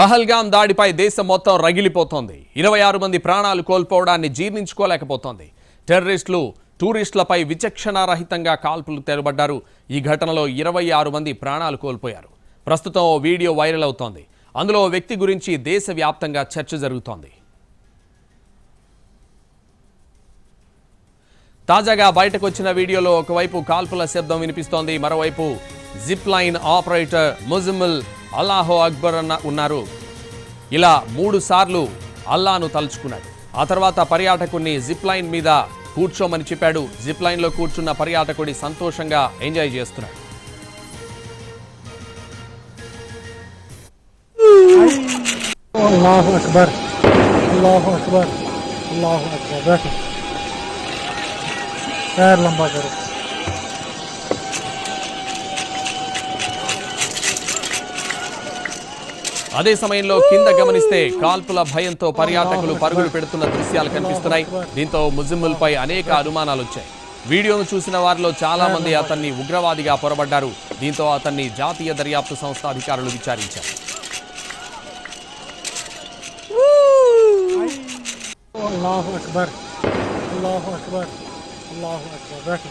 పహల్గాం దాడిపై దేశం మొత్తం రగిలిపోతోంది. 26 మంది ప్రాణాలు కోల్పోవడాన్ని జీర్ణించుకోలేకపోతోంది. టెర్రరిస్టులు టూరిస్టులపై విచక్షణారహితంగా కాల్పులు తెరబడ్డారు. ఈ ఘటనలో 26 మంది ప్రాణాలు కోల్పోయారు. ప్రస్తుతం ఓ వీడియో వైరల్ అవుతోంది. అందులో ఓ వ్యక్తి గురించి దేశవ్యాప్తంగా చర్చ జరుగుతోంది. తాజాగా బయటకు వచ్చిన వీడియోలో ఒకవైపు కాల్పుల శబ్దం వినిపిస్తోంది. మరోవైపు జిప్ లైన్ ఆపరేటర్ ముజమ్మిల్ అల్లాహో అక్బర్ ఉన్నారు. ఇలా 3 సార్లు అల్లాను తలుచుకున్నాడు. ఆ తర్వాత పర్యాటకుడిని జిప్ లైన్ మీద కూర్చోమని చెప్పాడు. జిప్ లైన్ లో కూర్చున్న పర్యాటకుడి సంతోషంగా ఎంజాయ్ చేస్తున్నాడు. అల్లాహు అక్బర్, అల్లాహు అక్బర్, అల్లాహు అక్బర్. बैठो पैर लंबा करो. అదే సమయంలో కింద గమనిస్తే కాల్పుల భయంతో పర్యాటకులు పరుగులు పెడుతున్న దృశ్యాలు కనిపిస్తున్నాయి. దీంతో ముజమ్మిల్ పై అనేక అనుమానాలు వచ్చాయి. వీడియోను చూసిన వారిలో చాలా మంది అతన్ని ఉగ్రవాదిగా పొరబడ్డారు. దీంతో అతన్ని జాతీయ దర్యాప్తు సంస్థ అధికారులు విచారించారు. అల్లాహు అక్బర్, అల్లాహు అక్బర్, అల్లాహు అక్బర్. बैठो